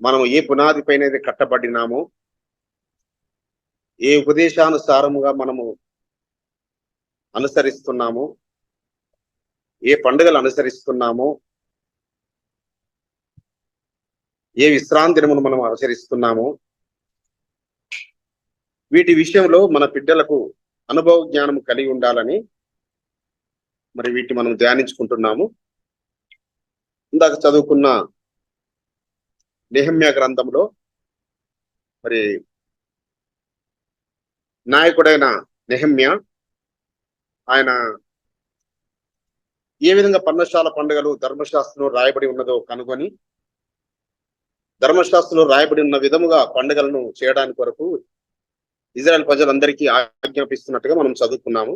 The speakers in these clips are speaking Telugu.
మనము ఏ పునాది పైన అయితే కట్టబడినామో, ఏ ఉపదేశానుసారముగా మనము అనుసరిస్తున్నామో, ఏ పండుగలు అనుసరిస్తున్నామో, ఏ విశ్రాంతి దినమును మనం ఆచరిస్తున్నామో, వీటి విషయంలో మన బిడ్డలకు అనుభవ జ్ఞానం కలిగి ఉండాలని మరి వీటిని మనం ధ్యానించుకుంటున్నాము. ఇందాక చదువుకున్న నెహెమ్యా గ్రంథంలో మరి నాయకుడైన నెహెమ్యా ఆయన ఏ విధంగా పర్ణశాల పండుగలు ధర్మశాస్త్రంలో రాయబడి ఉన్నదో కనుగొని ధర్మశాస్త్రంలో రాయబడి ఉన్న విధముగా పండుగలను చేయడానికి వరకు ఇజ్రాయెల్ ప్రజలందరికీ ఆజ్ఞాపిస్తున్నట్టుగా మనం చదువుకున్నాము.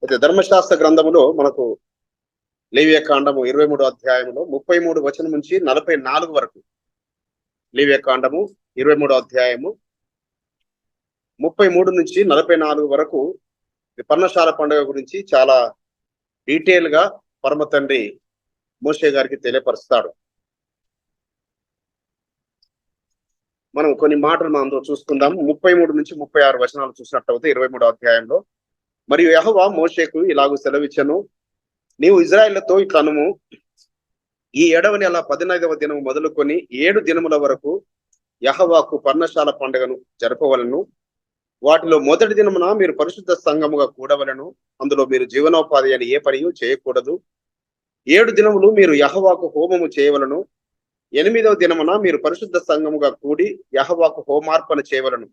అయితే ధర్మశాస్త్ర గ్రంథములో మనకు లేవియకాండము 23వ అధ్యాయంలో 33 వచనం నుంచి 44 వరకు, లేవియకాండము 23వ అధ్యాయము 33 నుంచి 44 వరకు పర్ణశాల పండుగ గురించి చాలా డీటెయిల్ గా పరమ తండ్రి మోషే గారికి తెలియపరుస్తాడు. మనం కొన్ని మాటలు మనం చూసుకుందాం. 33 నుంచి 36 వచనాలు చూసినట్లయితే 23వ అధ్యాయంలో, మరియు యెహోవా మోషేకు ఇలాగూ సెలవిచ్చెను, నీవు ఇజ్రాయేలుతో ఇట్లనుము, ఈ 7వ నెల 15వ దినము మొదలుకొని 7 దినముల వరకు యెహోవాకు పర్ణశాల పండుగను జరపవలను. వాటిలో మొదటి దినమున మీరు పరిశుద్ధ సంఘముగా కూడవలను. అందులో మీరు జీవనోపాధి అని ఏ పనియు చేయకూడదు. 7 దినములు మీరు యెహోవాకు హోమము చేయవలను. 8వ దినమున మీరు పరిశుద్ధ సంఘముగా కూడి యెహోవాకు హోమార్పణ చేయవలను.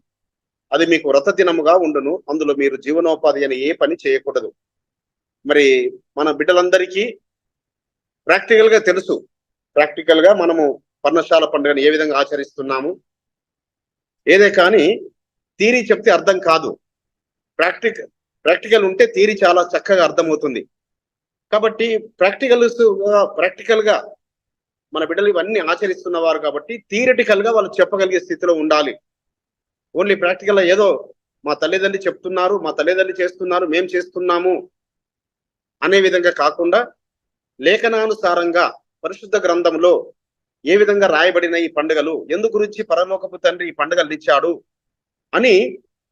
అది మీకు వ్రత దినముగా ఉండును. అందులో మీరు జీవనోపాధి అని ఏ పని చేయకూడదు. మరి మన బిడ్డలందరికీ ప్రాక్టికల్ గా తెలుసు, ప్రాక్టికల్ గా మనము పర్ణశాల పండుగను ఏ విధంగా ఆచరిస్తున్నాము. ఏదే కానీ థియరీ చెప్తే అర్థం కాదు. ప్రాక్టికల్ ఉంటే థియరీ చాలా చక్కగా అర్థమవుతుంది. కాబట్టి ప్రాక్టికల్ గా మన బిడ్డలు ఇవన్నీ ఆచరిస్తున్నవారు కాబట్టి థియరిటికల్ గా వాళ్ళు చెప్పగలిగే స్థితిలో ఉండాలి. ఓన్లీ ప్రాక్టికల్ ఏదో మా తల్లిదండ్రులు చెప్తున్నారు, మా తల్లిదండ్రులు చేస్తున్నారు, మేము చేస్తున్నాము అనే విధంగా కాకుండా లేఖనానుసారంగా పరిశుద్ధ గ్రంథంలో ఏ విధంగా రాయబడిన ఈ పండుగలు, ఎందు గురించి పరలోకపు తండ్రి ఈ పండుగలు ఇచ్చాడు అని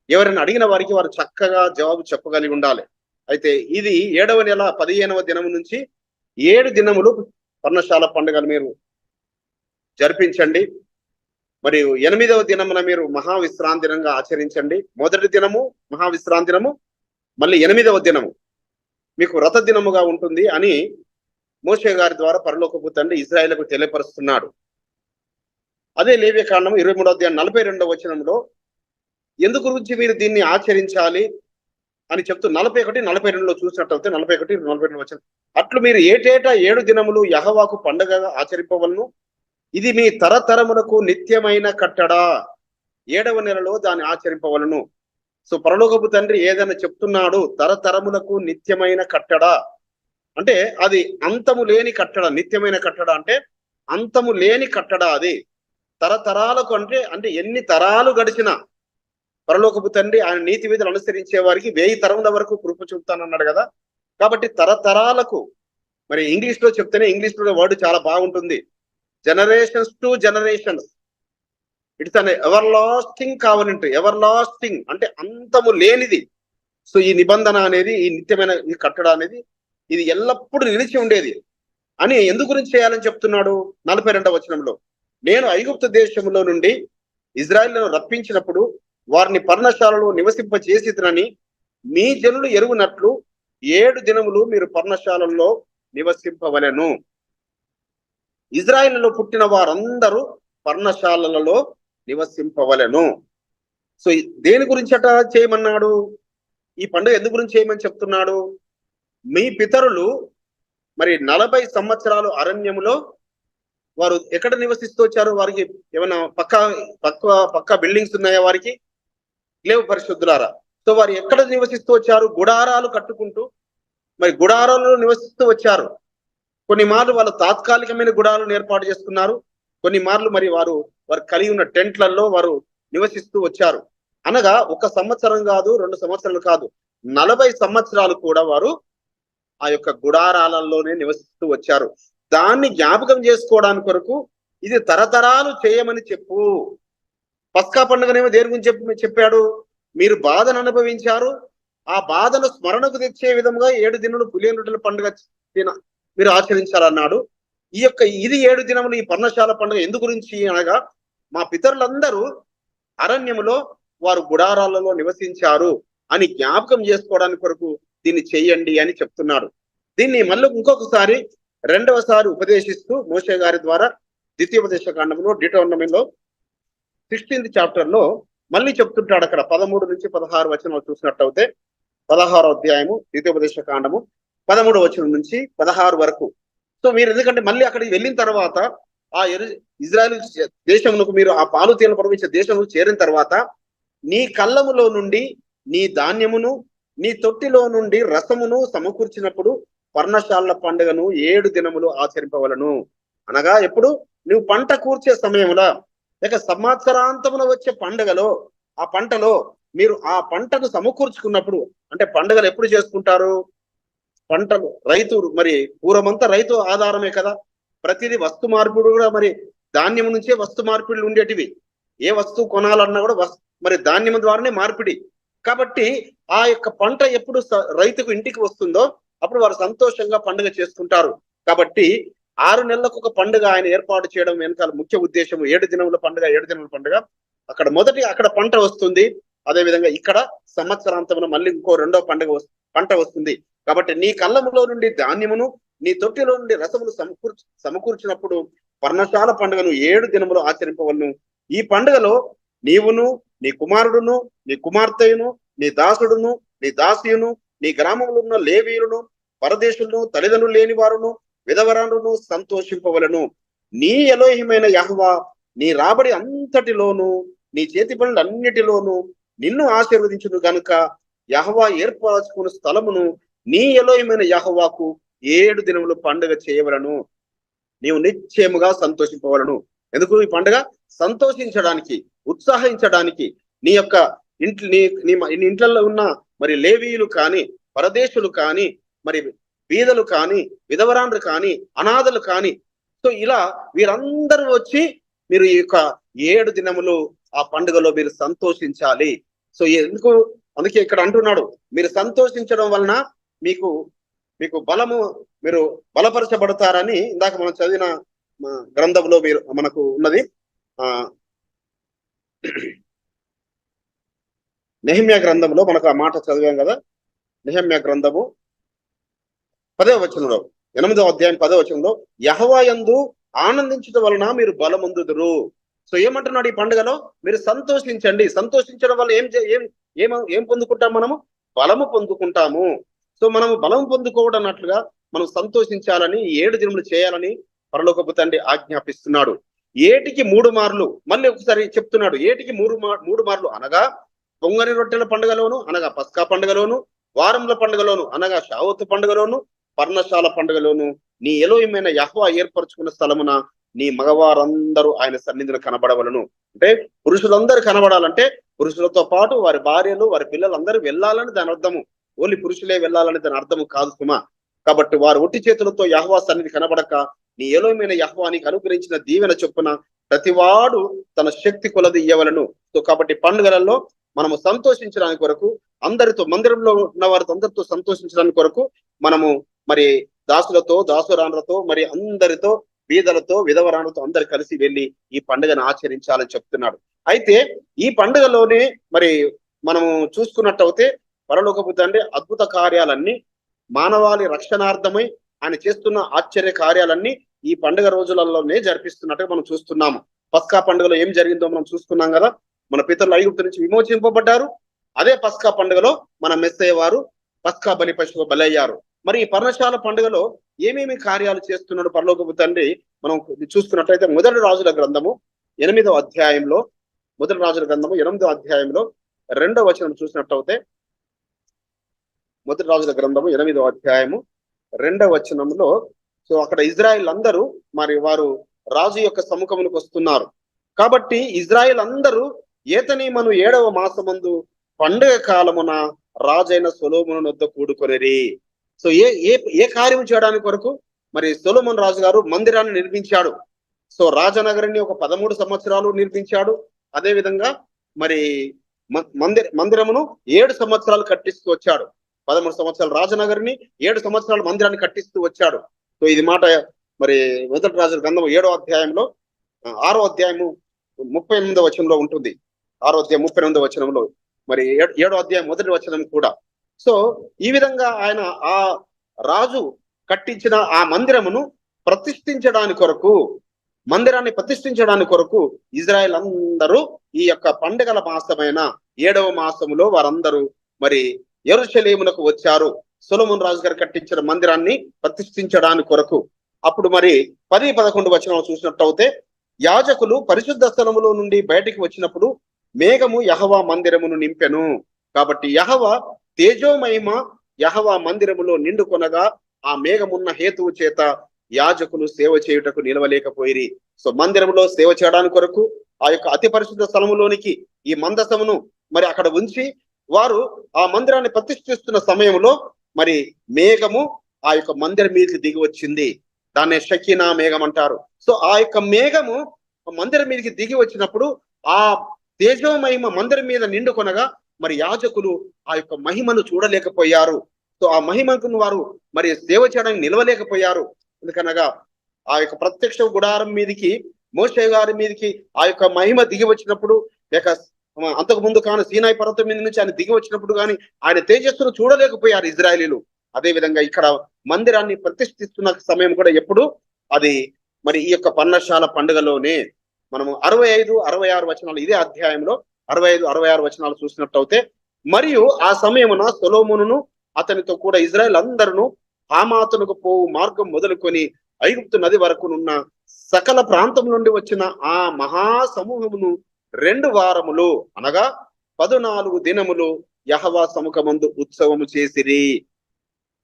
ఎవరైనా అడిగిన వారికి వారు చక్కగా జవాబు చెప్పగలిగి ఉండాలి. అయితే ఇది 7వ నెల 15వ దినము నుంచి 7 దినములు పర్ణశాల పండుగలు మీరు జరిపించండి. మరియు 8వ దినమున మీరు మహావిశ్రాంతి దినంగా ఆచరించండి. మొదటి దినము మహావిశ్రాంతి దినము, మళ్ళీ 8వ దినము మీకు వ్రత దినముగా ఉంటుంది అని మోషే గారి ద్వారా పరలోకపు తండ్రి ఇజ్రాయేలుకు తెలియపరుస్తున్నాడు. అదే లేవియకాండము 23వ అధ్యాయం 42వ వచనంలో ఎందు గురించి మీరు దీన్ని ఆచరించాలి అని చెప్తూ 41, 42లో చూసినట్లయితే 41, 42 వచనం, అట్లు మీరు ఏటేటా 7 దినములు యెహోవాకు పండుగగా ఆచరింపవలను. ఇది మీ తరతరములకు నిత్యమైన కట్టడా. 7వ నెలలో దాన్ని ఆచరింపవలను. సో పరలోకపు తండ్రి ఏదైనా చెప్తున్నాడు, తరతరములకు నిత్యమైన కట్టడా అంటే అది అంతము లేని కట్టడ. నిత్యమైన కట్టడ అంటే అంతము లేని కట్టడ. అది తరతరాలకు అంటే ఎన్ని తరాలు గడిచినా పరలోకపు తండ్రి ఆయన నీతి విధులు అనుసరించే వారికి 1000 తరముల వరకు కృప చూపుతానన్నాడు కదా. కాబట్టి తరతరాలకు, మరి ఇంగ్లీష్ లో చెప్తేనే ఇంగ్లీష్ లో వర్డ్ చాలా బాగుంటుంది, generations to generations. It's an ever lasting కావనంటే, ఎవర్ లాస్టింగ్ అంటే అంతము లేనిది. సో ఈ నిబంధన అనేది, ఈ నిత్యమైన ఈ కట్టడ అనేది ఇది ఎల్లప్పుడూ నిలిచి ఉండేది అని ఎందు గురించి చేయాలని చెప్తున్నాడు 42వ వచనంలో, నేను ఐగుప్తు దేశంలో నుండి ఇజ్రాయేలును రప్పించినప్పుడు వారిని పర్ణశాలలో నివసింపజేసినని మీ జనులు ఎరుగునట్లు 7 దినములు మీరు పర్ణశాలలో నివసింపవలెను. ఇజ్రాయేలులో పుట్టిన వారందరూ పర్ణశాలలలో నివసింపవలెను. సో దేని గురించి అట చేయమన్నాడు? ఈ పండుగ ఎందు గురించి చేయమని చెప్తున్నాడు? మీ పితరులు మరి 40 సంవత్సరాలు అరణ్యములో వారు ఎక్కడ నివసిస్తూ వచ్చారు? వారికి ఏమైనా పక్క బిల్డింగ్స్ ఉన్నాయా? వారికి లేవు పరిశుద్ధులారా. సో వారు ఎక్కడ నివసిస్తూ వచ్చారు? గుడారాలు కట్టుకుంటూ మరి గుడారాలలో నివసిస్తూ వచ్చారు. కొన్ని మార్లు వాళ్ళు తాత్కాలికమైన గుడారాలను ఏర్పాటు చేసుకున్నారు. కొన్ని మార్లు మరి వారు కలిగి ఉన్న టెంట్లలో వారు నివసిస్తూ వచ్చారు. అనగా 1 సంవత్సరం కాదు, 2 సంవత్సరాలు కాదు, 40 సంవత్సరాలు కూడా వారు ఆ యొక్క గుడారాలలోనే నివసిస్తూ వచ్చారు. దాన్ని జ్ఞాపకం చేసుకోవడానికి కొరకు ఇది తరతరాలు చేయమని చెప్పు. పస్కా పండుగనేమో దేని గురించి చెప్పాడు? మీరు బాధను అనుభవించారు, ఆ బాధను స్మరణకు తెచ్చే విధంగా 7 దినములు పులియని రొట్టెల పండుగ మీరు ఆచరించాలన్నాడు. ఇది 7 దినములు ఈ పర్ణశాల పండుగ ఎందు గురించి అనగా, మా పితరులందరూ అరణ్యములో వారు గుడారాలలో నివసించారు అని జ్ఞాపకం చేసుకోవడానికి కొరకు దీన్ని చెయ్యండి అని చెప్తున్నాడు. దీన్ని మళ్ళీ ఇంకొకసారి రెండవసారి ఉపదేశిస్తూ మోషే గారి ద్వారా ద్వితీయోపదేశ కాండంలో డిటోర్నమెంట్లో 16th చాప్టర్ లో మళ్ళీ చెప్తుంటాడు. అక్కడ 13 నుంచి 16 వచనం చూసినట్టయితే 16వ అధ్యాయము ద్వితీయోపదేశ కాండము 13వ వచనం నుంచి 16 వరకు. సో మీరు ఎందుకంటే మళ్ళీ అక్కడికి వెళ్ళిన తర్వాత ఆ ఇజ్రాయెల్ దేశమునకు మీరు ఆ పాలు తేనెలు ప్రవహించే దేశముకు చేరిన తర్వాత నీ కళ్ళములో నుండి నీ ధాన్యమును నీ తొట్టిలో నుండి రసమును సమకూర్చినప్పుడు పర్ణశాల పండుగను 7 దినములు ఆచరింపవలను. అనగా ఎప్పుడు నువ్వు పంట కూర్చే సమయంలో లేక సంవత్సరాంతమున వచ్చే పండుగలో ఆ పంటలో మీరు ఆ పంటను సమకూర్చుకున్నప్పుడు, అంటే పండుగలు ఎప్పుడు చేసుకుంటారు? పంటలు రైతు మరి పూర్వమంతా రైతు ఆధారమే కదా. ప్రతిదీ వస్తు మార్పిడి కూడా మరి ధాన్యం నుంచే వస్తు మార్పిడులు ఉండేటివి. ఏ వస్తువు కొనాలన్నా కూడా మరి ధాన్యం ద్వారానే మార్పిడి. కాబట్టి ఆ యొక్క పంట ఎప్పుడు రైతుకు ఇంటికి వస్తుందో అప్పుడు వారు సంతోషంగా పండుగ చేసుకుంటారు. కాబట్టి 6 నెలలకు ఒక పండుగ ఆయన ఏర్పాటు చేయడం వెనకాల ముఖ్య ఉద్దేశం 7 దినముల పండుగ. 7 దినముల పండుగ అక్కడ పంట వస్తుంది. అదే విధంగా ఇక్కడ సంవత్సరాంతమున మళ్ళీ ఇంకో రెండో పంట వస్తుంది. కాబట్టి నీ కళ్ళములో నుండి ధాన్యమును నీ తొట్టిలో నుండి రసమును సమకూర్చినప్పుడు పర్ణశాల పండుగను 7 దినములు ఆచరింపవలను. ఈ పండుగలో నీవును నీ కుమారుడును నీ కుమార్తెయును నీ దాసుడును నీ దాసియును నీ గ్రామంలో ఉన్న లేవీయులను పరదేశులను తల్లిదండ్రులు లేని వారును విధవరాలను సంతోషింపవలను. నీ ఎలోహిమైన యెహోవా నీ రాబడి అంతటిలోను నీ చేతి పనులన్నిటిలోను నిన్ను ఆశీర్వదించును గనుక యెహోవా ఏర్పరచుకున్న స్థలమును నీ ఎలోహిమైన యెహోవాకు 7 దినములు పండుగ చేయవలను. నీవు నిశ్చయముగా సంతోషింపవలను. ఎందుకు ఈ పండుగ? సంతోషించడానికి, ఉత్సాహించడానికి. నీ యొక్క ఇంట్లలో ఉన్న మరి లేవీయులు కానీ పరదేశులు కానీ మరి బీదలు కానీ విధవరాండ్రు కానీ అనాథలు కానీ, సో ఇలా వీరందరూ వచ్చి మీరు ఈ యొక్క 7 దినములు ఆ పండుగలో మీరు సంతోషించాలి. సో ఎందుకు? అందుకే ఇక్కడ అంటున్నాడు, మీరు సంతోషించడం వలన మీకు బలము, మీరు బలపరచబడతారని ఇందాక మనం చదివిన గ్రంథంలో మనకు ఉన్నది. నెహెమ్యా గ్రంథంలో మనకు ఆ మాట చదివాం కదా. నెహెమ్యా గ్రంథము 10వ వచనంలో 8వ అధ్యాయం 10వ వచనంలో యెహోవా యందు ఆనందించడం వలన మీరు బలమొందుదురు. సో ఏమంటున్నాడు? ఈ పండుగలో మీరు సంతోషించండి. సంతోషించడం వల్ల ఏం పొందుకుంటాం? మనము బలము పొందుకుంటాము. సో మనము బలం పొందుకోవడం అన్నట్లుగా మనం సంతోషించాలని 7 దినములు చేయాలని పరలోకపు తండ్రి ఆజ్ఞాపిస్తున్నాడు. 7కి 3 మార్లు మళ్ళీ ఒకసారి చెప్తున్నాడు. 7కి 3 మార్లు అనగా పొంగని రొట్టెల పండుగలోను అనగా పస్కా పండుగలోను, వారముల పండుగలోను అనగా షావతు పండుగలోను, పర్ణశాల పండుగలోను నీ ఎలోహిమైన యెహోవా ఏర్పరచుకున్న స్థలమున నీ మగవారందరూ ఆయన సన్నిధిని కనబడవలను. అంటే పురుషులందరూ కనబడాలంటే పురుషులతో పాటు వారి భార్యలు వారి పిల్లలు అందరూ వెళ్ళాలని దాని అర్థము. ఓన్లీ పురుషులే వెళ్ళాలని దాని అర్థము కాదు సుమా. కాబట్టి వారు ఒట్టి చేతులతో యెహోవా సన్నిధి కనబడక నీ ఎలోహిమైన యెహోవా నీకు అనుగ్రహించిన దీవెన చొప్పున ప్రతివాడు తన శక్తి కొలది ఇయ్యవలను. సో కాబట్టి పండుగలలో మనము సంతోషించడానికి కొరకు అందరితో, మందిరంలో ఉన్న వారితో అందరితో సంతోషించడానికి కొరకు మనము మరి దాసులతో దాసురాండ్రతో మరి అందరితో బీదలతో విధవరాండ్రతో అందరు కలిసి వెళ్ళి ఈ పండుగను ఆచరించాలని చెప్తున్నాడు. అయితే ఈ పండుగలోనే మరి మనము చూసుకున్నట్టయితే పరలోకపు తండ్రి అద్భుత కార్యాలన్నీ మానవాళి రక్షణార్థమై ఆయన చేస్తున్న ఆశ్చర్య కార్యాలన్నీ ఈ పండుగ రోజులలోనే జరిపిస్తున్నట్టుగా మనం చూస్తున్నాము. పస్కా పండుగలో ఏం జరిగిందో మనం చూసుకున్నాం కదా. మన పితరులు ఐగుప్తు నుంచి విమోచింపబడ్డారు. అదే పస్కా పండుగలో మన మెస్సయ్య వారు పస్కా బలి పశువు బలయ్యారు. మరి ఈ పర్ణశాల పండుగలో ఏమేమి కార్యాలు చేస్తున్నాడు పరలోకపు తండ్రి మనం చూసుకున్నట్లయితే మొదటి రాజుల గ్రంథము 8వ అధ్యాయంలో 2వ వచనం చూసినట్టయితే మొదటి రాజుల గ్రంథము 8వ అధ్యాయము 2వ వచనంలో సో అక్కడ ఇజ్రాయిల్ అందరూ మరి వారు రాజు యొక్క సముఖమునకు వస్తున్నారు. కాబట్టి ఇజ్రాయిల్ అందరూ ఏతనీమను 7వ మాసమందు పండుగ కాలమున రాజైన సొలొమోను వద్ద కూడుకొనిరి. సో ఏ కార్యం చేయడానికి కొరకు? మరి సొలొమోను రాజు గారు మందిరాన్ని నిర్మించాడు. సో రాజనగరిని ఒక 13 సంవత్సరాలు నిర్మించాడు. అదే విధంగా మరి మందిరమును 7 సంవత్సరాలు కట్టిస్తూ వచ్చాడు. 13 సంవత్సరాలు రాజనగరిని, 7 సంవత్సరాలు మందిరాన్ని కట్టిస్తూ వచ్చాడు. సో ఇది మాట మరి మొదటి రాజుల గ్రంథం 7వ అధ్యాయంలో 6వ అధ్యాయము 38వ వచనంలో ఉంటుంది. 6వ అధ్యాయం 38వ వచనంలో, మరి 7వ అధ్యాయం మొదటి వచనం కూడా. సో ఈ విధంగా ఆయన ఆ రాజు కట్టించిన ఆ మందిరమును ప్రతిష్ఠించడానికి కొరకు, మందిరాన్ని ప్రతిష్ఠించడానికి కొరకు ఇజ్రాయెల్ అందరూ ఈ యొక్క పండుగల మాసమైన 7వ మాసములో వారందరూ మరి యెరూషలేమునకు వచ్చారు, సొలొమోను రాజు గారు కట్టించిన మందిరాన్ని ప్రతిష్ఠించడానికి కొరకు. అప్పుడు మరి 10-11 వచనం చూసినట్టయితే, యాజకులు పరిశుద్ధ స్థలములో నుండి బయటికి వచ్చినప్పుడు మేఘము యెహోవా మందిరమును నింపెను. కాబట్టి యెహోవా తేజోమహిమ యెహోవా మందిరములో నిండుకొనగా ఆ మేఘమున్న హేతువు చేత యాజకులు సేవ చేయుటకు నిలవలేకపోయిరి. సో మందిరంలో సేవ చేయడానికి కొరకు ఆ యొక్క అతి పరిశుద్ధ స్థలములోనికి ఈ మందసమును మరి అక్కడ ఉంచి వారు ఆ మందిరాన్ని ప్రతిష్ఠిస్తున్న సమయంలో మరి మేఘము ఆ యొక్క మందిరం మీదకి దిగి వచ్చింది. దాన్నే షకీనా మేఘం అంటారు. సో ఆ యొక్క మేఘము మందిరం మీదకి దిగి వచ్చినప్పుడు ఆ తేజోమహిమ మందిరం మీద నిండుకొనగా మరి యాజకులు ఆ యొక్క మహిమను చూడలేకపోయారు. సో ఆ మహిమకు వారు మరి సేవ చేయడానికి నిలవలేకపోయారు. ఎందుకనగా ఆ యొక్క ప్రత్యక్ష గుడారం మీదకి, మోషే గారి మీదకి ఆ యొక్క మహిమ దిగి వచ్చినప్పుడు, లేక అంతకు ముందు కాని సీనాయి పర్వతం మీద నుంచి ఆయన దిగి వచ్చినప్పుడు కానీ ఆయన తేజస్సును చూడలేకపోయారు ఇజ్రాయేలీలు. అదే విధంగా ఇక్కడ మందిరాన్ని ప్రతిష్ఠిస్తున్న సమయం కూడా ఎప్పుడు అది మరి ఈ యొక్క పర్ణశాల పండుగలోనే. మనము 65-66 వచనాలు ఇదే అధ్యాయంలో 65-66 వచనాలు చూసినట్టయితే, మరియు ఆ సమయమున సొలొమోనును అతనితో కూడా ఇజ్రాయెల్ అందరూ హామాతునకు పోవు మార్గం మొదలుకొని ఐగుప్తు నది వరకునున్న సకల ప్రాంతం నుండి వచ్చిన ఆ మహాసమూహమును 2 వారములు అనగా 14 దినములు యెహోవా సముఖమందు ఉత్సవము చేసిరి.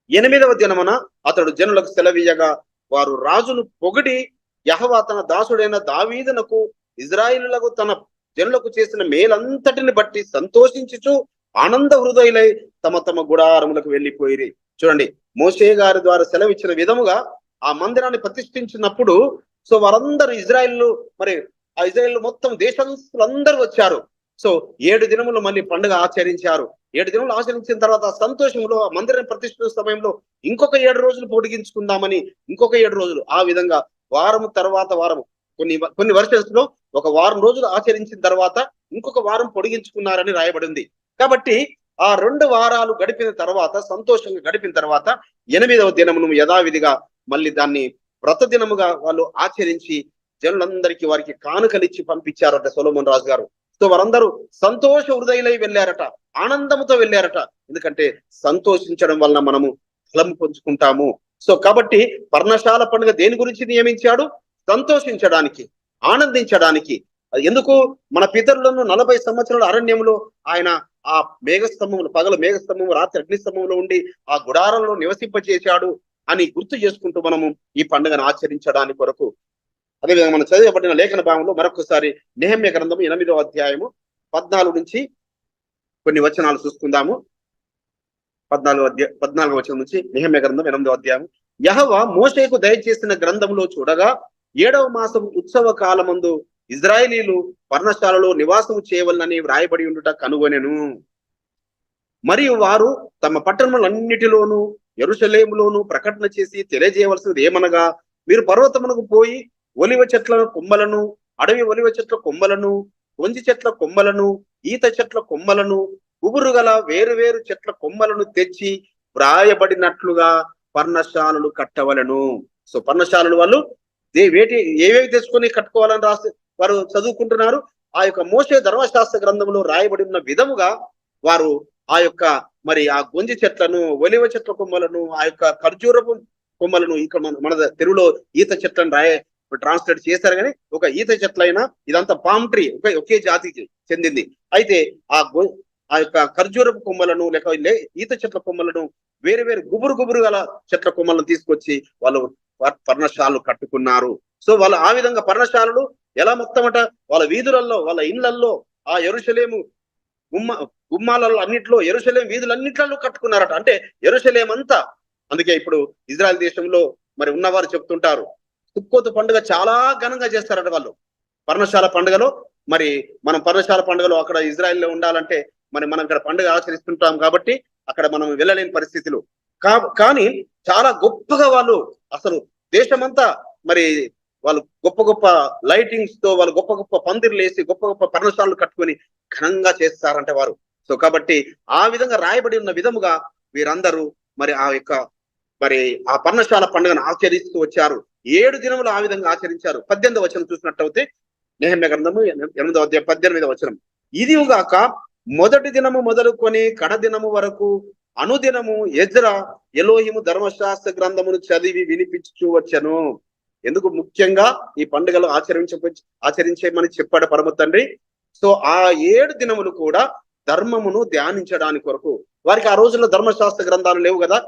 8వ దినమున అతడు జనులకు సెలవీయగా వారు రాజును పొగిడి యెహోవా తన దాసుడైన దావీదునకు ఇజ్రాయేలులకు తన జనులకు చేసిన మేలంతటిని బట్టి సంతోషించుచు ఆనంద హృదయులై తమ తమ గుడారములకు వెళ్ళిపోయిరి. చూడండి, మోషే గారి ద్వారా సెలవిచ్చిన విధముగా ఆ మందిరాన్ని ప్రతిష్ఠించినప్పుడు సో వారందరూ ఇజ్రాయిల్ మరి ఆ ఇజ్రాయిల్ మొత్తం దేశస్తులందరూ వచ్చారు. సో 7 దినములు మళ్ళీ పండుగ ఆచరించారు. 7 దినములు ఆచరించిన తర్వాత సంతోషంలో మందిరం ప్రతిష్ఠించిన సమయంలో ఇంకొక 7 రోజులు పొడిగించుకుందామని ఇంకొక 7 రోజులు, ఆ విధంగా వారము తర్వాత వారము, కొన్ని వర్షన్స్ లో ఒక వారం రోజులు ఆచరించిన తర్వాత ఇంకొక వారం పొడిగించుకున్నారని రాయబడింది. కాబట్టి ఆ 2 వారాలు గడిపిన తర్వాత, సంతోషంగా గడిపిన తర్వాత 8వ దినమును యథావిధిగా మళ్ళీ దాన్ని వ్రత దినముగా వాళ్ళు ఆచరించి జనులందరికీ వారికి కానుకలిచ్చి పంపించారట సొలొమోను రాజు గారు. సో వారందరూ సంతోష హృదయులై వెళ్ళారట, ఆనందంతో వెళ్ళారట. ఎందుకంటే సంతోషించడం వలన మనము ఫలం పొందుకుంటాము. సో కాబట్టి పర్ణశాల పండుగ దేని గురించి నియమించాడు? సంతోషించడానికి, ఆనందించడానికి. ఎందుకు? మన పితరులను 40 సంవత్సరాల అరణ్యంలో ఆయన ఆ మేఘస్తంభములు, పగల మేఘస్తంభము, రాత్రి అగ్నిస్తంభంలో ఉండి ఆ గుడారంలో నివసింపజేశాడు అని గుర్తు చేసుకుంటూ మనము ఈ పండుగను ఆచరించడానికి కొరకు. అదేవిధంగా మనం చదివబడిన లేఖన భాగంలో మరొకసారి నెహెమ్యా గ్రంథం 8వ అధ్యాయము 14 నుంచి కొన్ని వచనాలు చూసుకుందాము. 14వ వచనం నుంచి నెహెమ్యా గ్రంథం 8వ అధ్యాయం. యెహోవా మోషేకు దయచేసిన గ్రంథంలో చూడగా 7వ మాసం ఉత్సవ కాలమందు ఇజ్రాయేలీలు పర్ణశాలలో నివాసము చేయవలనని వ్రాయబడి ఉండుట కనుగొనెను. మరియు వారు తమ పట్టణములన్నిటిలోనూ యెరూషలేములోను ప్రకటన చేసి తెలియజేయవలసినది ఏమనగా, మీరు పర్వతమునకు పోయి ఒలివ చెట్ల కొమ్మలను, అడవి ఒలివ చెట్ల కొమ్మలను, కొంజి చెట్ల కొమ్మలను, ఈత చెట్ల కొమ్మలను, ఉబురు గల వేరు చెట్ల కొమ్మలను తెచ్చి వ్రాయబడినట్లుగా పర్ణశాలలు కట్టవలను. సో పర్ణశాలలు వాళ్ళు ఏవేవి తెచ్చుకొని కట్టుకోవాలని రాసి వారు చదువుకుంటున్నారు. ఆ యొక్క మోషే ధర్మశాస్త్ర గ్రంథంలో రాయబడి ఉన్న విధముగా వారు ఆ యొక్క మరి ఆ గొంజి చెట్లను, ఒలివ చెట్ల కొమ్మలను, ఆ యొక్క ఖర్జూరపు కొమ్మలను, ఇక్కడ మన తెలుగులో ఈత చెట్లను ట్రాన్స్లేట్ చేశారు. కానీ ఒక ఈత చెట్లైనా ఇదంతా పామ్ ట్రీ, ఒకే జాతికి చెందింది. అయితే ఆ యొక్క ఖర్జూరపు కొమ్మలను లేక ఈత చెట్ల కొమ్మలను, వేరు గుబురు గల చెట్ల కొమ్మలను తీసుకొచ్చి వాళ్ళు పర్ణశాలలు కట్టుకున్నారు. సో వాళ్ళు ఆ విధంగా పర్ణశాలలు ఎలా మొత్తమట వాళ్ళ వీధులలో, వాళ్ళ ఇళ్లల్లో, ఆ యెరూషలేము గుమ్మాలలో అన్నిట్లో, యెరూషలేం వీధులన్నిట్లలో కట్టుకున్నారట. అంటే యెరూషలేం అంతా. అందుకే ఇప్పుడు ఇజ్రాయెల్ దేశంలో మరి ఉన్నవారు చెప్తుంటారు, సుక్కోతు పండుగ చాలా ఘనంగా చేస్తారట వాళ్ళు. పర్ణశాల పండుగలో మరి మనం పర్ణశాల పండుగలో అక్కడ ఇజ్రాయెల్లో ఉండాలంటే మరి మనం ఇక్కడ పండుగ ఆచరిస్తుంటాం కాబట్టి అక్కడ మనం వెళ్ళలేని పరిస్థితులు. కానీ చాలా గొప్పగా వాళ్ళు అసలు దేశమంతా మరి వాళ్ళు గొప్ప గొప్ప లైటింగ్స్ తో వాళ్ళు గొప్ప గొప్ప పందిర్లు వేసి గొప్ప గొప్ప పర్ణశాలలు కట్టుకొని ఘనంగా చేస్తారంటే వారు. సో కాబట్టి ఆ విధంగా రాయబడి ఉన్న విధముగా వీరందరూ మరి మరి ఆ పర్ణశాల పండుగను ఆచరిస్తూ వచ్చారు. 7 దినములు ఆ విధంగా ఆచరించారు. 18వ వచనం చూసినట్టయితే నెహెమ్యా గ్రంథము 8వ అధ్యాయం 18వ వచనం. ఇదిగాక మొదటి దినము మొదలుకొని కడ దినము వరకు అనుదినము ఎజ్రా ఎలోహిము ధర్మశాస్త్ర గ్రంథమును చదివి వినిపించు వచ్చను. ఎందుకు ముఖ్యంగా ఈ పండుగలు ఆచరించేమని చెప్పాడు పరమ తండ్రి. సో ఆ 7 దినములు కూడా ధర్మమును ధ్యానించడానికి కొరకు. వారికి ఆ రోజుల్లో ధర్మశాస్త్ర గ్రంథాలు లేవు కదా.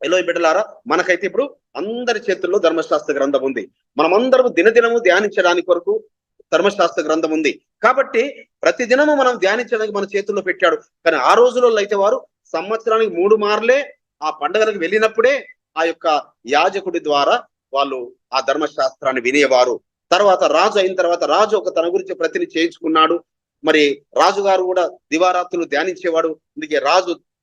ఎలోయి బిడ్డలారా, మనకైతే ఇప్పుడు అందరి చేతుల్లో ధర్మశాస్త్ర గ్రంథం ఉంది. మనమందరం దినదినము ధ్యానించడానికి కొరకు ధర్మశాస్త్ర గ్రంథం ఉంది. కాబట్టి ప్రతి దినము మనం ధ్యానించడానికి మన చేతుల్లో పెట్టాడు. కానీ ఆ రోజులలో అయితే వారు సంవత్సరానికి 3 మార్లే ఆ పండుగలకు వెళ్ళినప్పుడే ఆ యొక్క యాజకుడి ద్వారా వాళ్ళు ఆ ధర్మశాస్త్రాన్ని వినేవారు. తర్వాత రాజు అయిన తర్వాత రాజు తన గురించి ప్రతిని చేయించుకున్నాడు. మరి రాజుగారు కూడా దివారాత్రులు ధ్యానించేవాడు. అందుకే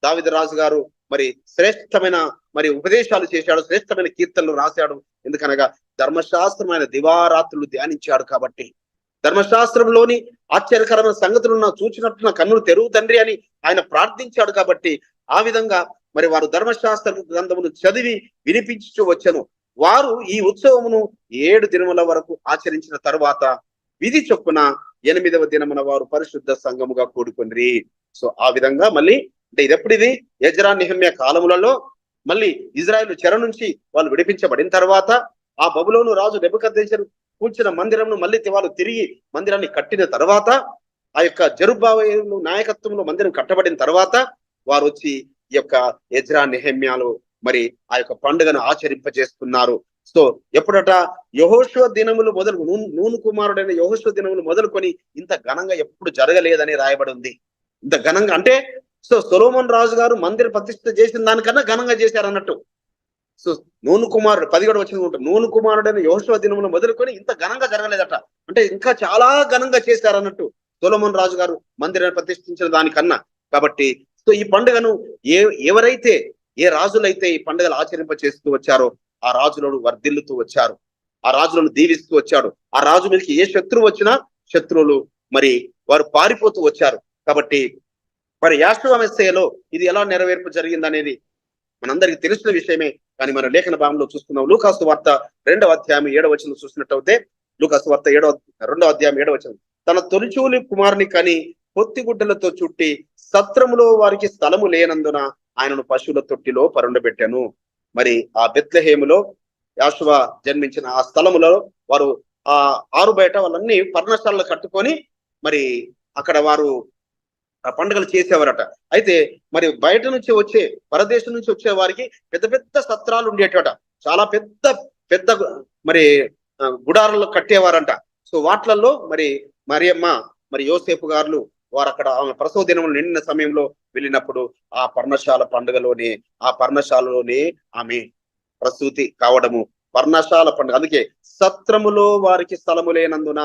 దావీదు రాజు గారు మరి శ్రేష్టమైన మరి ఉపదేశాలు చేశాడు, శ్రేష్టమైన కీర్తనలు రాశాడు. ఎందుకనగా ధర్మశాస్త్రం ఆయన దివారాత్రులు ధ్యానించాడు కాబట్టి. ధర్మశాస్త్రంలోని ఆశ్చర్యకరమైన సంగతులను చూచినట్టు నా కన్నులు తెరువు తండ్రి అని ఆయన ప్రార్థించాడు కాబట్టి ఆ విధంగా మరి వారు ధర్మశాస్త్ర గ్రంథమును చదివి వినిపించు వచ్చను. వారు ఈ ఉత్సవమును 7 దినముల వరకు ఆచరించిన తరువాత విధి చొప్పున 8వ దినమున వారు పరిశుద్ధ సంఘముగా కూడుకొనిరి. సో ఆ విధంగా మళ్ళీ అంటే ఇది ఎజ్రా నెహెమ్యా కాలములలో మళ్ళీ ఇజ్రాయెల్ చెర నుంచి వాళ్ళు విడిపించబడిన తర్వాత ఆ బబులోను రాజు నెబుకద్నెజరు కూల్చిన మందిరంను మళ్ళీ వాళ్ళు తిరిగి మందిరాన్ని కట్టిన తర్వాత ఆ యొక్క జెరుబ్బాబెలు నాయకత్వంలో మందిరం కట్టబడిన తర్వాత వారు వచ్చి ఈ యొక్క ఎజ్రా నెహెమ్యాలు మరి ఆ యొక్క పండుగను ఆచరింపజేస్తున్నారు. సో ఎప్పుడట యెహోషువ దినములు మొదలు నూను కుమారుడైన యెహోషువ దినములు మొదలుకొని ఇంత ఘనంగా ఎప్పుడు జరగలేదని రాయబడి ఉంది. ఇంత ఘనంగా అంటే సో సొలొమోన్ రాజు గారు మందిర ప్రతిష్ఠ చేసిన దానికన్నా ఘనంగా చేశారు అన్నట్టు. సో నూను కుమారుడు 17 వచనం ఉంటుంది. నూను కుమారుడైన యెహోషువ దినములు మొదలుకొని ఇంత ఘనంగా జరగలేదట. అంటే ఇంకా చాలా ఘనంగా చేశారు అన్నట్టు సొలొమోన్ రాజు గారు మందిరాన్ని ప్రతిష్ఠించిన దానికన్నా. కాబట్టి సో ఈ పండుగను ఎవరైతే ఏ రాజులైతే ఈ పండుగలు ఆచరింప చేస్తూ వచ్చారో ఆ రాజులను వర్ధిల్లుతూ వచ్చారు, ఆ రాజులను దీవిస్తూ వచ్చాడు. ఆ రాజు మీదకి ఏ శత్రువు వచ్చినా శత్రువులు మరి వారు పారిపోతూ వచ్చారు. కాబట్టి మరి యాషూవ మెస్సీయలో ఇది ఎలా నెరవేర్పు జరిగింది అనేది మనందరికీ తెలిసిన విషయమే. కానీ మన లేఖన భాగంలో చూస్తున్నాం. లూకాసు వార్త 2వ అధ్యాయం 7వ వచనం చూసినట్టయితే లూకాసు వార్త 2వ అధ్యాయం 7వ వచనం. తన తొలిచూలి కుమారుని కని పొత్తిగుడ్డలతో చుట్టి సత్రములో వారికి స్థలము లేనందున ఆయనను పశువుల తొట్టిలో పరుండబెట్టాను. మరి ఆ బెత్లెహేములో యాషూవ జన్మించిన ఆ స్థలములో వారు ఆ ఆరు బయట వాళ్ళన్ని పర్ణశాలలు కట్టుకొని మరి అక్కడ వారు ఆ పండుగలు చేసేవారట. అయితే మరి బయట నుంచి వచ్చే పరదేశం నుంచి వచ్చే వారికి పెద్ద పెద్ద సత్రాలు ఉండేటట. చాలా పెద్ద పెద్ద మరి గుడారాలు కట్టేవారంట. సో వాట్లలో మరి మరియమ్మ మరి యోసేపు గారు వారు అక్కడ ఆమె ప్రసవ దినములు నిండిన సమయంలో వెళ్ళినప్పుడు ఆ పర్ణశాల పర్ణశాలలోనే ఆమె ప్రసూతి కావడము పర్ణశాల పండుగ. అందుకే సత్రములో వారికి స్థలము లేనందున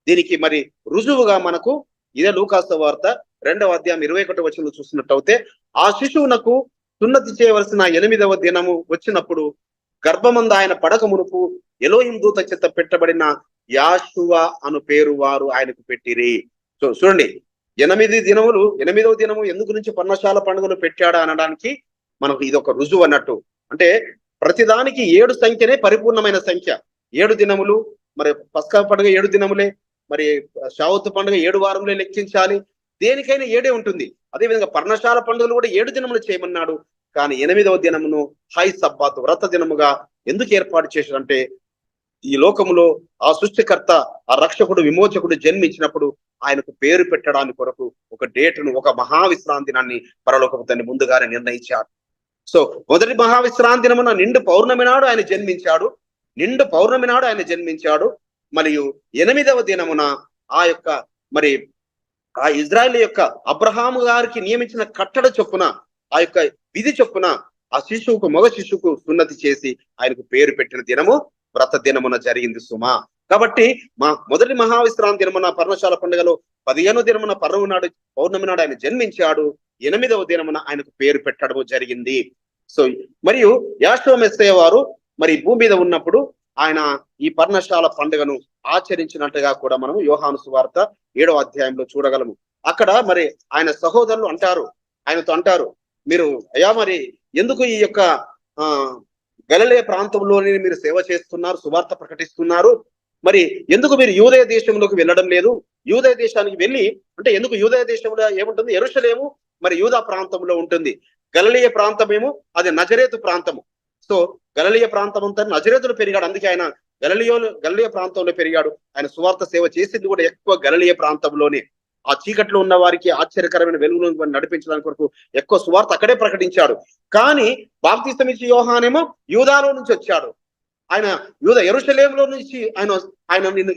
దీనికి మరి రుజువుగా మనకు ఇదే లూకాసు వార్త 2వ అధ్యాయం 21వ వచనంలో చూసినట్టయితే ఆ శిశువునకు సున్నతి చేయవలసిన 8వ దినము వచ్చినప్పుడు గర్భమంద ఆయన పడక మునుపు ఎలోహిం దూత చేత పెట్టబడిన యాషూవ అను పేరు వారు ఆయనకు పెట్టిరి. సో చూడండి, 8వ దినము ఎందుకు నుంచి పర్ణశాల పండుగలు పెట్టాడా అనడానికి మనకు ఇది ఒక రుజువు అన్నట్టు. అంటే ప్రతిదానికి 7 సంఖ్యనే పరిపూర్ణమైన సంఖ్య. 7 దినములు మరి పస్కా పండుగ 7 దినములే, మరి షావత్తు పండుగ 7 వారంలో లెక్కించాలి. దేనికైనా 7 ఉంటుంది. అదేవిధంగా పర్ణశాల పండుగలు కూడా 7 దినములు చేయమన్నాడు. కానీ 8వ దినమును హై సబ్బాతు వ్రత దినముగా ఎందుకు ఏర్పాటు చేశాడంటే ఈ లోకములో ఆ సృష్టికర్త ఆ రక్షకుడు విమోచకుడు జన్మించినప్పుడు ఆయనకు పేరు పెట్టడానికి కొరకు ఒక డేటును ఒక మహావిశ్రాంతి దినాన్ని పరలోకపు తండ్రి ముందుగానే నిర్ణయించాడు. సో మొదటి మహావిశ్రాంతి దినమున నిండు పౌర్ణమి నాడు ఆయన జన్మించాడు. మరియు 8వ దినమున ఆ యొక్క మరి ఆ ఇజ్రాయెల్ యొక్క అబ్రహాము గారికి నియమించిన కట్టడ చొప్పున ఆ యొక్క విధి చొప్పున ఆ శిశువుకు మగ శిశువుకు సున్నతి చేసి ఆయనకు పేరు పెట్టిన దినము వ్రత దినమున జరిగింది సుమా. కాబట్టి మొదటి మహావిశ్రాంతి దినమున పర్ణశాల పండుగలో 15వ దినమున పౌర్ణమి నాడు ఆయన జన్మించాడు. 8వ దినమున ఆయనకు పేరు పెట్టడము జరిగింది. సో మరియు యాషోవ మెస్సయ్య వారు మరి భూమి మీద ఉన్నప్పుడు ఆయన ఈ పర్ణశాల పండుగను ఆచరించినట్టుగా కూడా మనము యోహాను సువార్త 7వ అధ్యాయంలో చూడగలము. అక్కడ మరి ఆయన సహోదరులు ఆయనతో అంటారు, మీరు అయ్యా మరి ఎందుకు ఈ యొక్క గలిలయ ప్రాంతంలోనే మీరు సేవ చేస్తున్నారు, సువార్త ప్రకటిస్తున్నారు, మరి ఎందుకు మీరు యూదయ దేశంలోకి వెళ్ళడం లేదు? యూదయ దేశానికి వెళ్ళి అంటే ఎందుకు యూదయ దేశంలో ఏముంటుంది? యెరూషలేము మరి యూదా ప్రాంతంలో ఉంటుంది. గలిలయ ప్రాంతమేమో అది నజరేతు ప్రాంతము. సో గలిలయ ప్రాంతం అంతా నజరేతులో పెరిగాడు. అందుకే ఆయన గలిలయ ప్రాంతంలో పెరిగాడు. ఆయన సువార్త సేవ చేసింది కూడా ఎక్కువ గలిలయ ప్రాంతంలోనే. ఆ చీకట్లో ఉన్న వారికి ఆశ్చర్యకరమైన వెలుగును నడిపించడానికి కొరకు ఎక్కువ సువార్త అక్కడే ప్రకటించాడు. కానీ బాప్తిసం ఇచ్చే యోహానేమో యూదాలో నుంచి వచ్చాడు. ఆయన యెరూషలేములో నుంచి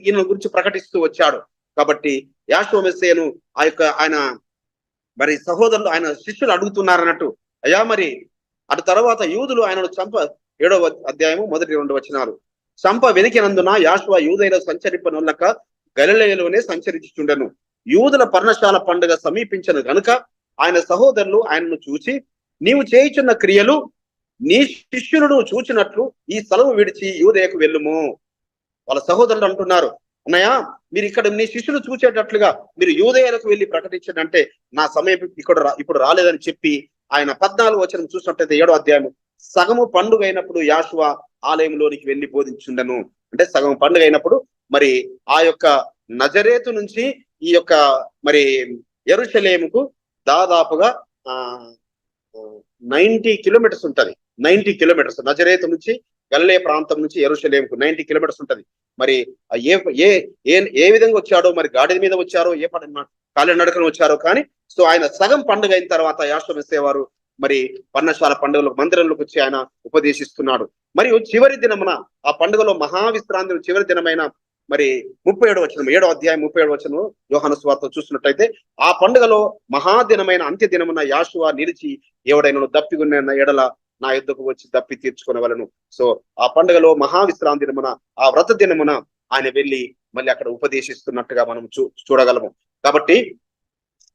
ఈయన గురించి ప్రకటిస్తూ వచ్చాడు. కాబట్టి యాషోవ మెస్సయ్యను ఆయన మరి సహోదరులు ఆయన శిష్యులు అడుగుతున్నారన్నట్టు, అయ్యా మరి అటు తర్వాత యూదులు ఆయనను చంప 7వ అధ్యాయము 1-2 వచనాలు చంప వెదికినందున యాషోవ యూదయలో సంచరింపనొల్లక గలిలయలోనే సంచరించుచుండెను. యూదుల పర్ణశాల పండుగ సమీపించను గనుక ఆయన సహోదరులు ఆయనను చూచి, నీవు చేయుచున్న క్రియలు నీ శిష్యులను చూచినట్లు ఈ స్థలము విడిచి యూదయకు వెళ్ళుము. వాళ్ళ సహోదరులు అంటున్నారు, అన్నయ్య మీరు ఇక్కడ నీ శిష్యులు చూచేటట్లుగా మీరు యూదయలకు వెళ్ళి ప్రకటించడంటే నా సమయం ఇప్పుడు రాలేదని చెప్పి ఆయన 14వ వచనం చూసినట్లయితే 7వ అధ్యాయము సగము పండుగ అయినప్పుడు యాషోవ ఆలయంలోనికి వెళ్ళి బోధించుండెను. అంటే సగం పండుగ అయినప్పుడు మరి ఆ యొక్క నజరేతు నుంచి ఈ యొక్క మరి యెరూషలేముకు దాదాపుగా 90 కిలోమీటర్స్ ఉంటది. 90 కిలోమీటర్స్ నజరేతు నుంచి గలిలయ ప్రాంతం నుంచి యెరూషలేముకు 90 కిలోమీటర్స్ ఉంటది. మరి ఏ విధంగా వచ్చాడో, మరి గాడిద మీద వచ్చారో, కాలినడకన వచ్చారో కానీ సో ఆయన సగం పండుగ అయిన తర్వాత యాషోవ మెస్సయ్య వారు మరి పర్ణశాల పండుగలో మందిరంలోకి వచ్చి ఆయన ఉపదేశిస్తున్నాడు. మరియు చివరి దినమున ఆ పండుగలో మహావిశ్రాంతి చివరి దినమైన మరి 37వ వచనం 7వ అధ్యాయం 37వ వచనం యోహాను సువార్త చూసినట్టయితే ఆ పండుగలో మహాదినమైన అంత్య దినమున యాషోవ నిలిచి ఎవడైనా దప్పికొన్న ఎడల నా యుద్ధకు వచ్చి దప్పి తీర్చుకునవలను. సో ఆ పండుగలో మహావిశ్రాంతి దినమున ఆ వ్రత దినమున ఆయన వెళ్ళి మళ్ళీ అక్కడ ఉపదేశిస్తున్నట్టుగా మనం చూడగలము. కాబట్టి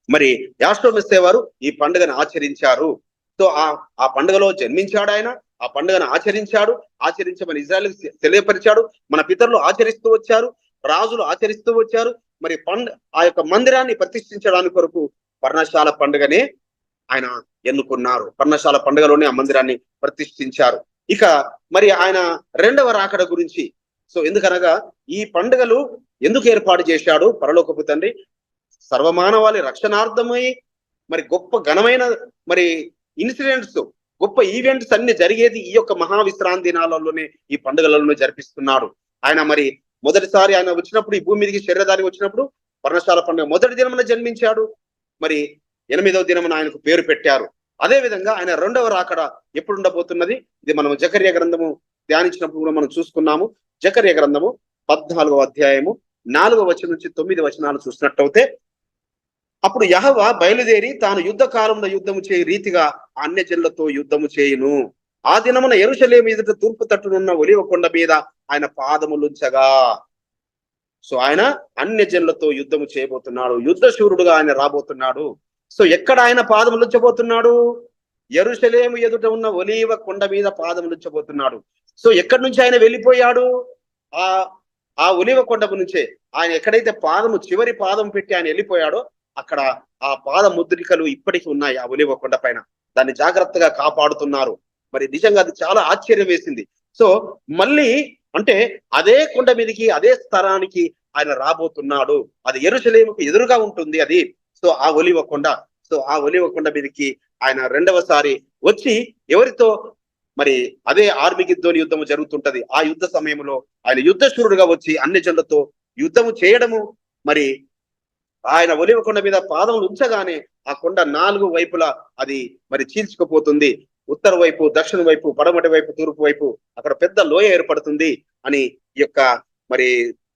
మరి యాషోవ మెస్సయ్య వారు ఈ పండుగను ఆచరించారు. సో ఆ పండుగలో జన్మించాడు ఆయన, ఆ పండుగను ఆచరించమని ఇజ్రాయెల్ తెలియపరిచాడు. మన పితరులు ఆచరిస్తూ వచ్చారు, రాజులు ఆచరిస్తూ వచ్చారు. మరి ఆ యొక్క మందిరాన్ని ప్రతిష్ఠించడానికి కొరకు పర్ణశాల పండుగనే ఆయన ఎన్నుకున్నారు. పర్ణశాల పండుగలోనే ఆ మందిరాన్ని ప్రతిష్ఠించారు. ఇక మరి ఆయన 2వ రాకడ గురించి, సో ఎందుకనగా ఈ పండుగలు ఎందుకు ఏర్పాటు చేశాడు పరలోకపు తండ్రి? సర్వమానవాళి రక్షణార్థమై మరి గొప్ప ఘనమైన మరి ఇన్సిడెంట్స్, గొప్ప ఈవెంట్స్ అన్ని జరిగేది ఈ యొక్క మహావిశ్రాంతి దినాలలోనే, ఈ పండుగలలోనే జరిపిస్తున్నాడు. ఆయన మరి మొదటిసారి ఆయన వచ్చినప్పుడు, ఈ భూమి మీదకి శరీరధారి వచ్చినప్పుడు పర్ణశాల పండుగ మొదటి దినమున జన్మించాడు. మరి 8వ దినమున ఆయనకు పేరు పెట్టారు. అదే విధంగా ఆయన 2వ రాకడ ఎప్పుడు ఉండబోతున్నది? ఇది మనం జకర్యా గ్రంథము ధ్యానించినప్పుడు కూడా మనం చూసుకున్నాము. జకర్యా గ్రంథము 14వ అధ్యాయము 4వ వచనం నుంచి 9 వచనాలు చూసినట్టయితే, అప్పుడు యెహోవా బయలుదేరి తాను యుద్ధ కాలంలో యుద్ధము చేయి రీతిగా అన్యజనులతో యుద్ధము చేయును. ఆ దినమున యెరూషలేము ఎదుట తూర్పు తట్టునున్న ఒలీవ కొండ మీద ఆయన పాదములుంచగా. సో ఆయన అన్యజనులతో యుద్ధము చేయబోతున్నాడు, యుద్ధ శూరుడుగా ఆయన రాబోతున్నాడు. సో ఎక్కడ ఆయన పాదములుంచబోతున్నాడు? యెరూషలేము ఎదుట ఉన్న ఒలీవ కొండ మీద పాదములుంచబోతున్నాడు. సో ఎక్కడి నుంచి ఆయన వెళ్ళిపోయాడు? ఆ ఒలీవ కొండపు నుంచే ఆయన ఎక్కడైతే చివరి పాదం పెట్టి ఆయన వెళ్ళిపోయాడో అక్కడ ఆ పాద ముద్రికలు ఇప్పటికీ ఉన్నాయి ఆ ఒలీవ కొండ పైన. దాన్ని జాగ్రత్తగా కాపాడుతున్నారు. మరి నిజంగా అది చాలా ఆశ్చర్యం వేసింది. సో మళ్ళీ అంటే అదే కొండ మీదకి, అదే స్థలానికి ఆయన రాబోతున్నాడు. అది యెరూషలేముకు ఎదురుగా ఉంటుంది అది. సో ఆ ఒలీవ కొండ, సో ఆ ఒలీవ కొండ మీదకి ఆయన 2వసారి వచ్చి ఎవరితో మరి అదే ఆర్మిగిద్దోని యుద్ధము జరుగుతుంటది. ఆ యుద్ధ సమయంలో ఆయన యుద్ధ శూరుడుగా వచ్చి అన్ని జనులతో యుద్ధము చేయడము. మరి ఆయన ఒలీవ కొండ మీద పాదములు ఉంచగానే ఆ కొండ 4 వైపులా అది మరి చీల్చుకుపోతుంది. ఉత్తర వైపు, దక్షిణ వైపు, పడమటి వైపు, తూర్పు వైపు అక్కడ పెద్ద లోయ ఏర్పడుతుంది అని ఈ యొక్క మరి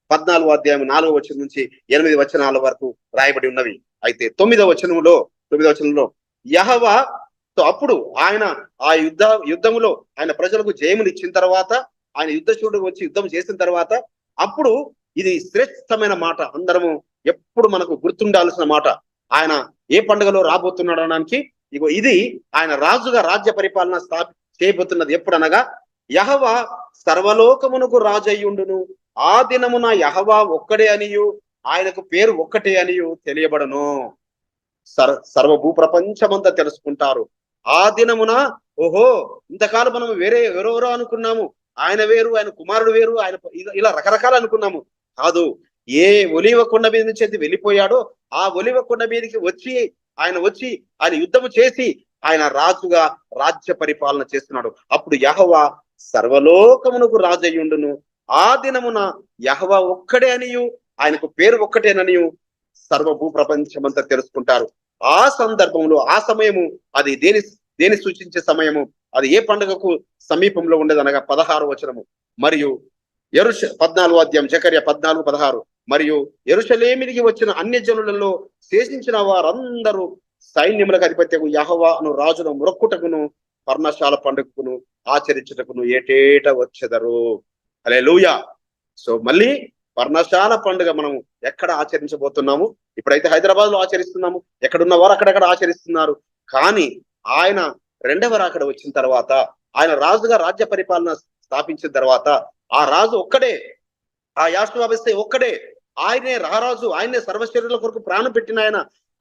14వ అధ్యాయం 4వ వచనం నుంచి 8 వచనాల వరకు రాయబడి ఉన్నవి. అయితే 9వ వచనంలో యెహోవా అప్పుడు ఆయన ఆ యుద్ధములో ఆయన ప్రజలకు జయములు ఇచ్చిన తర్వాత ఆయన యుద్ధశూరుడు వచ్చి యుద్ధం చేసిన తర్వాత అప్పుడు ఇది శ్రేష్టమైన మాట, అందరము ఎప్పుడు మనకు గుర్తుండాల్సిన మాట. ఆయన ఏ పండుగలో రాబోతున్నాడు అనడానికి ఇగో ఇది ఆయన రాజుగా రాజ్య పరిపాలన చేయబోతున్నది ఎప్పుడనగా యెహోవా సర్వలోకమునకు రాజయ్యుండును, ఆ దినమున యెహోవా ఒక్కడే అనియు ఆయనకు పేరు ఒక్కటే అనియు తెలియబడను. సర్వ భూప్రపంచమంతా తెలుసుకుంటారు ఆ దినమున. ఓహో, ఇంతకాలం మనం ఎవరెవరో అనుకున్నాము, ఆయన వేరు, ఆయన కుమారుడు వేరు, ఆయన ఇలా రకరకాలు అనుకున్నాము. కాదు, ఏ ఒలివ కొండ మీద నుంచి వెళ్ళిపోయాడో ఆ ఒలివ కొండ మీదకి ఆయన యుద్ధము చేసి ఆయన రాజుగా రాజ్య పరిపాలన చేస్తున్నాడు. అప్పుడు యెహోవా సర్వలోకమునకు రాజయ్యుండును, ఆ దినమున యెహోవా ఒక్కడే అనియు ఆయనకు పేరు ఒక్కటేననియు సర్వ భూప్రపంచమంతా తెలుసుకుంటారు. ఆ సందర్భంలో ఆ సమయము అది దేని సూచించే సమయము, అది ఏ పండుగకు సమీపంలో ఉండేది అనగా 16వ వచనము. మరియు 14వ అధ్యాయం జకర్యా 14:16. మరియు యెరూషలేమునికి వచ్చిన అన్య జనులలో శేషించిన వారందరూ సైన్యములకు అధిపత్యకు యెహోవాను రాజును మొక్కుటకును పర్ణశాల పండుగకును ఆచరించుటకును ఏటేటా వచ్చెదరు. హల్లెలూయా. సో మళ్ళీ పర్ణశాల పండుగ మనం ఎక్కడ ఆచరించబోతున్నాము? ఇప్పుడైతే హైదరాబాద్ లో ఆచరిస్తున్నాము, ఎక్కడున్న వారు అక్కడక్కడ ఆచరిస్తున్నారు. కానీ ఆయన రెండవ రాకడ వచ్చిన తర్వాత, ఆయన రాజుగా రాజ్య పరిపాలన స్థాపించిన తర్వాత, ఆ రాజు ఒక్కడే, ఆ యాషువా ఒక్కడే, ఆయనే రారాజు, ఆయనే సర్వశరీరుల కొరకు ప్రాణం పెట్టిన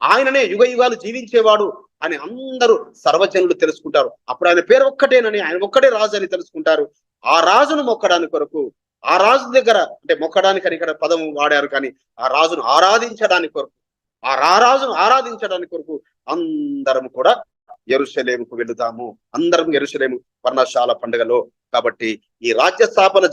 ఆయననే యుగ యుగాలు జీవించేవాడు అని అందరూ సర్వజనులు తెలుసుకుంటారు. అప్పుడు ఆయన పేరు ఒక్కటేనని, ఆయన ఒక్కడే రాజు అని తెలుసుకుంటారు. ఆ రాజును మొక్కడానికి కొరకు, ఆ రాజు దగ్గర, అంటే మొక్కడానికి అని ఇక్కడ పదం వాడారు, కానీ ఆ రాజును ఆరాధించడానికి కొరకు, ఆ రారాజును ఆరాధించడానికి కొరకు అందరం కూడా యెరూషలేముకు వెళుతాము. అందరం యెరూషలేము పర్ణశాల పండుగలో. కాబట్టి ఈ రాజ్య స్థాపన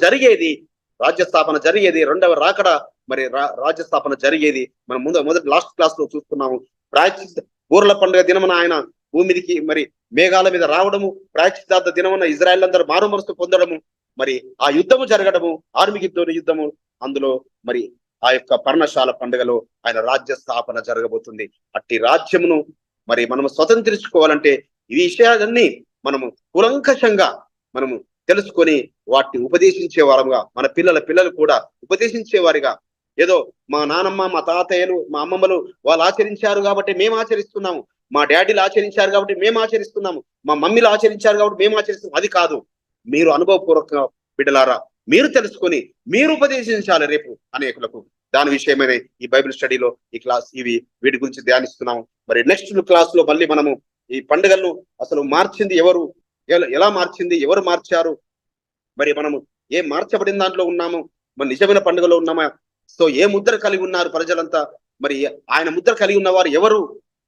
జరిగేది రెండవ రాకడ, మరి రాజ్య స్థాపన జరిగేది మనం మొదటి లాస్ట్ క్లాస్ లో చూస్తున్నాము. ప్రాయశ్చిత్త బూరల పండుగ దినమున ఆయన భూమికి మరి మేఘాల మీద రావడము, ప్రాయశ్చిత్తార్థ దినమున ఇజ్రాయెల్ అందరూ మారు మనసు పొందడము, మరి ఆ యుద్ధము జరగడము, ఆర్మిగిద్దోని యుద్ధము, అందులో మరి ఆ యొక్క పర్ణశాల పండుగలో ఆయన రాజ్య స్థాపన జరగబోతుంది. అట్టి రాజ్యమును మరి మనము స్వతంత్రించుకోవాలంటే ఈ విషయాలన్నీ మనము కూలంకషంగా మనము తెలుసుకొని వాటిని ఉపదేశించే వారంగా, మన పిల్లలు కూడా ఉపదేశించే వారిగా, ఏదో మా నానమ్మ, మా తాతయ్యలు, మా అమ్మమ్మలు వాళ్ళు ఆచరించారు కాబట్టి మేము ఆచరిస్తున్నాము, మా డాడీలు ఆచరించారు కాబట్టి మేము ఆచరిస్తున్నాము, మా మమ్మీలు ఆచరించారు కాబట్టి మేము ఆచరిస్తున్నాం, అది కాదు. మీరు అనుభవపూర్వక బిడ్డలారా, మీరు తెలుసుకొని మీరు ఉపదేశించాలి రేపు అనేకులకు. దాని విషయమనే ఈ బైబిల్ స్టడీలో ఈ క్లాస్ వీటి గురించి ధ్యానిస్తున్నాము. మరి నెక్స్ట్ క్లాస్ లో మళ్ళీ మనము ఈ పండుగలను అసలు మార్చింది ఎవరు, ఎలా మార్చింది, ఎవరు మార్చారు, మరి మనము ఏ మార్చబడిన దాంట్లో ఉన్నాము, మరి నిజమైన పండుగలో ఉన్నామా, సో ఏ ముద్ర కలిగి ఉన్నారు ప్రజలంతా, మరి ఆయన ముద్ర కలిగి ఉన్నవారు ఎవరు,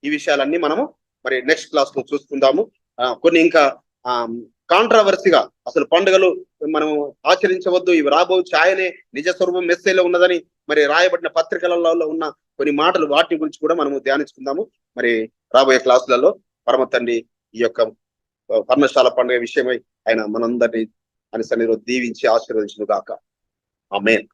ఈ విషయాలన్నీ మనము మరి నెక్స్ట్ క్లాస్ లో చూసుకుందాము. కొన్ని ఇంకా కాంట్రవర్సీగా అసలు పండుగలు మనము ఆచరించవద్దు, ఇవి రాబోచ్చు, ఆయనే నిజ స్వరూపం మెస్సేలో ఉన్నదని మరి రాయబడిన పత్రికలలో ఉన్న కొన్ని మాటలు, వాటి గురించి కూడా మనము ధ్యానించుకుందాము. మరి రాబోయే క్లాసులలో పరమ తండ్రి ఈ యొక్క పర్ణశాల పండుగ విషయమై ఆయన మనందరినీ ఆయన సన్నిధిలో దీవించి ఆశీర్వదించును గాక. ఆమేన్.